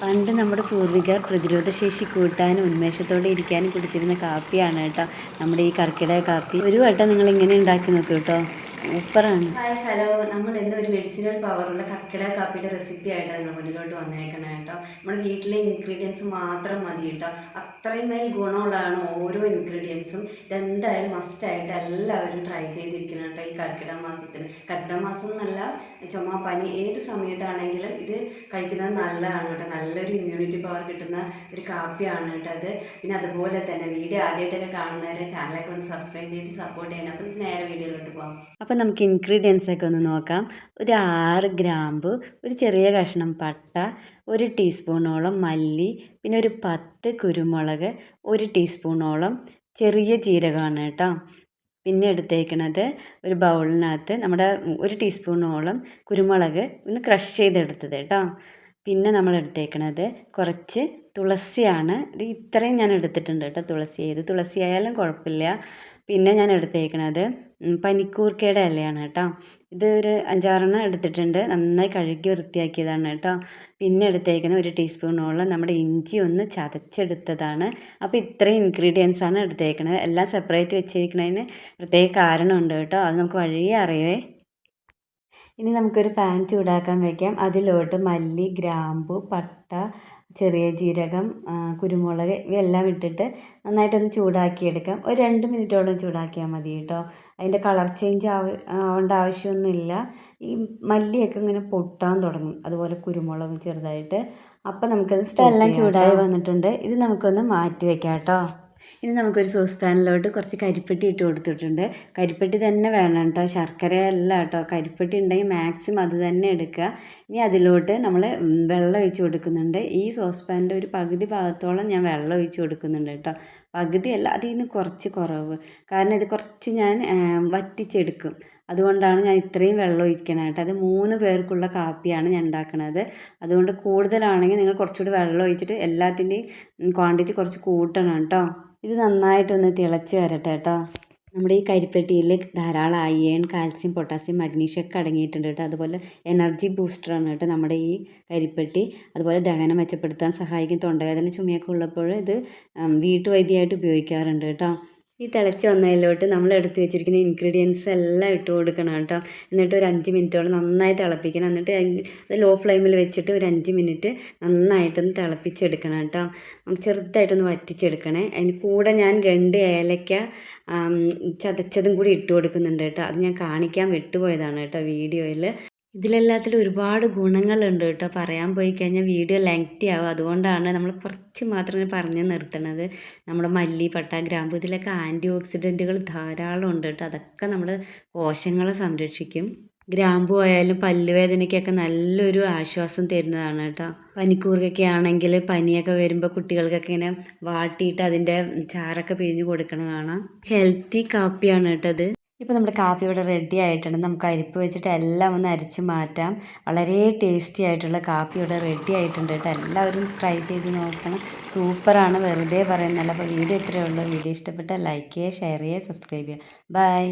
പണ്ട് നമ്മുടെ പൂർവികർ പ്രതിരോധശേഷി കൂട്ടാനും ഉന്മേഷത്തോടെ ഇരിക്കാനും കുടിച്ചിരുന്ന കാപ്പിയാണ് കേട്ടോ നമ്മുടെ ഈ കർക്കിടക കാപ്പി. ഒരു വട്ടം നിങ്ങൾ ഇങ്ങനെ ഉണ്ടാക്കി നോക്കൂ കേട്ടോ, സൂപ്പറാണ്. Hi, hello. നമ്മൾ ഇന്ന് ഒരു മെഡിസിനൽ പവറുള്ള കർക്കിടക കാപ്പിയുടെ റെസിപ്പി ആയിട്ടാണ് നിങ്ങൾ മുന്നിലോട്ട് വന്നേക്കണം കേട്ടോ. നമ്മുടെ വീട്ടിലെ ഇൻഗ്രീഡിയൻസ് മാത്രം മതി കേട്ടോ, അത്രയും മേൽ ഗുണമുള്ളതാണ് ഓരോ ഇൻഗ്രീഡിയൻസും. ഇതെന്തായാലും മസ്റ്റായിട്ട് എല്ലാവരും ട്രൈ ചെയ്തിരിക്കണം കേട്ടോ ഈ കർക്കിടക മാസത്തിൽ. കർക്കിടക മാസം എന്നല്ല, ചുമ, പനി ഏത് സമയത്താണെങ്കിലും ഇത് കഴിക്കുന്നത് നല്ലതാണ് കേട്ടോ. നല്ലൊരു ഇമ്മ്യൂണിറ്റി പവർ കിട്ടുന്ന ഒരു കാപ്പിയാണ് കേട്ടോ അത്. പിന്നെ അതുപോലെ തന്നെ വീഡിയോ ആദ്യമായിട്ടൊക്കെ കാണുന്നവരെ ചാനലൊക്കെ ഒന്ന് സബ്സ്ക്രൈബ് ചെയ്ത് സപ്പോർട്ട് ചെയ്യണം. അപ്പം നേരെ വീഡിയോയിലോട്ട് പോകാം. അപ്പം നമുക്ക് ഇൻഗ്രീഡിയൻസ് ഒക്കെ ഒന്ന് നോക്കാം. ഒരു 6 ഗ്രാമ്പു, ഒരു ചെറിയ കഷ്ണം പട്ട, 1 ടീസ്പൂണോളം മല്ലി, പിന്നെ ഒരു 10 കുരുമുളക്, 1 ടീസ്പൂണോളം ചെറിയ ജീരകമാണ് കേട്ടോ. പിന്നെ എടുത്തേക്കണത് ഒരു ബൗളിനകത്ത് നമ്മുടെ 1 ടീസ്പൂണോളം കുരുമുളക് ഒന്ന് ക്രഷ് ചെയ്തെടുത്തത് കേട്ടോ. പിന്നെ നമ്മൾ എടുത്തേക്കണത് കുറച്ച് തുളസിയാണ്. ഇത് ഇത്രയും ഞാൻ എടുത്തിട്ടുണ്ട് കേട്ടോ. തുളസി ആയാലും കുഴപ്പമില്ല. പിന്നെ ഞാൻ എടുത്തേക്കണത് പനിക്കൂർക്കയുടെ ഇലയാണ് കേട്ടോ. ഇത് ഒരു 5-6 എടുത്തിട്ടുണ്ട്. നന്നായി കഴുകി വൃത്തിയാക്കിയതാണ് കേട്ടോ. പിന്നെ എടുത്തേക്കുന്നത് 1 ടീസ്പൂണോളം നമ്മുടെ ഇഞ്ചി ഒന്ന് ചതച്ചെടുത്തതാണ്. അപ്പോൾ ഇത്രയും ഇൻഗ്രീഡിയൻസ് ആണ് എടുത്തേക്കണത്. എല്ലാം സെപ്പറേറ്റ് വെച്ചിരിക്കുന്നതിന് പ്രത്യേക കാരണമുണ്ട് കേട്ടോ. അത് നമുക്ക് വഴിയേ അറിയുവേ. ഇനി നമുക്കൊരു പാൻ ചൂടാക്കാൻ വയ്ക്കാം. അതിലോട്ട് മല്ലി, ഗ്രാമ്പു, പട്ട, ചെറിയ ജീരകം, കുരുമുളക് ഇവയെല്ലാം ഇട്ടിട്ട് നന്നായിട്ടൊന്ന് ചൂടാക്കിയെടുക്കാം. ഒരു 2 മിനിറ്റോളം ചൂടാക്കിയാൽ മതി കേട്ടോ. അതിൻ്റെ കളർ ചേഞ്ച് ആവേണ്ട ആവശ്യമൊന്നുമില്ല. ഈ മല്ലിയൊക്കെ ഇങ്ങനെ പൊട്ടാൻ തുടങ്ങും, അതുപോലെ കുരുമുളകും ചെറുതായിട്ട്. അപ്പം നമുക്കത് എല്ലാം ചൂടായി വന്നിട്ടുണ്ട്. ഇത് നമുക്കൊന്ന് മാറ്റി വയ്ക്കാം കേട്ടോ. ഇനി നമുക്കൊരു സോസ് പാനിലോട്ട് കുറച്ച് കരിപ്പെട്ടി ഇട്ട് കൊടുത്തിട്ടുണ്ട്. കരിപ്പെട്ടി തന്നെ വേണം കേട്ടോ, ശർക്കര അല്ല കേട്ടോ. കരിപ്പെട്ടി ഉണ്ടെങ്കിൽ മാക്സിമം അത് തന്നെ എടുക്കുക. ഇനി അതിലോട്ട് നമ്മൾ വെള്ളം ഒഴിച്ച് കൊടുക്കുന്നുണ്ട്. ഈ സോസ് പാനിൻ്റെ ഒരു പകുതി ഭാഗത്തോളം ഞാൻ വെള്ളം ഒഴിച്ച് കൊടുക്കുന്നുണ്ട് കേട്ടോ. പകുതിയല്ല, അതിൽ നിന്ന് കുറച്ച് കുറവ്. കാരണം ഇത് കുറച്ച് ഞാൻ വറ്റിച്ചെടുക്കും. അതുകൊണ്ടാണ് ഞാൻ ഇത്രയും വെള്ളം ഒഴിക്കണത് കേട്ടോ. അത് 3 പേർക്കുള്ള കാപ്പിയാണ് ഞാൻ ഉണ്ടാക്കുന്നത്. അതുകൊണ്ട് കൂടുതലാണെങ്കിൽ നിങ്ങൾ കുറച്ചുകൂടി വെള്ളം ഒഴിച്ചിട്ട് എല്ലാത്തിൻ്റെയും ക്വാണ്ടിറ്റി കുറച്ച് കൂട്ടണം കേട്ടോ. ഇത് നന്നായിട്ടൊന്ന് തിളച്ച് വരട്ടെ കേട്ടോ. നമ്മുടെ ഈ കരിപ്പെട്ടിയിൽ ധാരാളം അയൺ, കാൽസ്യം, പൊട്ടാസ്യം, മഗ്നീഷ്യം ഒക്കെ അടങ്ങിയിട്ടുണ്ട് കേട്ടോ. അതുപോലെ എനർജി ബൂസ്റ്ററാണ് കേട്ടോ നമ്മുടെ ഈ കരിപ്പെട്ടി. അതുപോലെ ദഹനം മെച്ചപ്പെടുത്താൻ സഹായിക്കും. തൊണ്ടവേദന, ചുമയൊക്കെ ഉള്ളപ്പോൾ ഇത് വീട്ടുവൈദ്യമായിട്ട് ഉപയോഗിക്കാറുണ്ട് കേട്ടോ. ഈ തിളച്ച് വന്നതിലോട്ട് നമ്മൾ എടുത്ത് വെച്ചിരിക്കുന്ന ഇൻഗ്രീഡിയൻസ് എല്ലാം ഇട്ട് കൊടുക്കണം കേട്ടോ. എന്നിട്ട് ഒരു 5 മിനിറ്റോളം നന്നായി തിളപ്പിക്കണം. എന്നിട്ട് അത് ലോ ഫ്ലെയിമിൽ വെച്ചിട്ട് ഒരു 5 മിനിറ്റ് നന്നായിട്ടൊന്ന് തിളപ്പിച്ചെടുക്കണം കേട്ടോ. ചെറുതായിട്ടൊന്ന് വറ്റിച്ചെടുക്കണേ. അതിന് കൂടെ ഞാൻ 2 ഏലക്ക ചതച്ചതും കൂടി ഇട്ട് കൊടുക്കുന്നുണ്ട് കേട്ടോ. അത് ഞാൻ കാണിക്കാൻ വിട്ടുപോയതാണ് കേട്ടോ വീഡിയോയിൽ. ഇതിലെല്ലാത്തിലും ഒരുപാട് ഗുണങ്ങളുണ്ട് കേട്ടോ. പറയാൻ പോയി കഴിഞ്ഞാൽ വീഡിയോ ലെങ്തി ആവും. അതുകൊണ്ടാണ് നമ്മൾ കുറച്ച് മാത്രമേ പറഞ്ഞ് നിർത്തണത്. നമ്മുടെ മല്ലി, പട്ട, ഗ്രാമ്പു ഇതിലൊക്കെ ആൻറ്റി ഓക്സിഡൻറ്റുകൾ ധാരാളം ഉണ്ട് കേട്ടോ. അതൊക്കെ നമ്മുടെ കോശങ്ങളെ സംരക്ഷിക്കും. ഗ്രാമ്പു ആയാലും പല്ലുവേദനയ്ക്കൊക്കെ നല്ലൊരു ആശ്വാസം തരുന്നതാണ് കേട്ടോ. പനിക്കൂർക്കൊക്കെ ആണെങ്കിൽ പനിയൊക്കെ വരുമ്പോൾ കുട്ടികൾക്കൊക്കെ ഇങ്ങനെ വാട്ടിയിട്ട് അതിൻ്റെ ചാറൊക്കെ പിഴിഞ്ഞ് കൊടുക്കണ കാണാം. ഹെൽത്തി കാപ്പിയാണ് കേട്ടോ അത്. ഇപ്പോൾ നമ്മുടെ കാപ്പി ഇവിടെ റെഡി ആയിട്ടുണ്ട്. നമുക്ക് അരിപ്പ് വെച്ചിട്ട് എല്ലാം ഒന്ന് അരിച്ച് മാറ്റാം. വളരെ ടേസ്റ്റി ആയിട്ടുള്ള കാപ്പി ഇവിടെ റെഡി ആയിട്ടുണ്ട് കേട്ടോ. എല്ലാവരും ട്രൈ ചെയ്ത് നോക്കണം. സൂപ്പറാണ്, വെറുതെ പറയുന്നതല്ല. അപ്പോൾ വീഡിയോ ഇത്രയേ ഉള്ളൂ. വീഡിയോ ഇഷ്ടപ്പെട്ടാൽ ലൈക്ക് ചെയ്യുക, ഷെയർ ചെയ്യുക, സബ്സ്ക്രൈബ് ചെയ്യുക. ബൈ.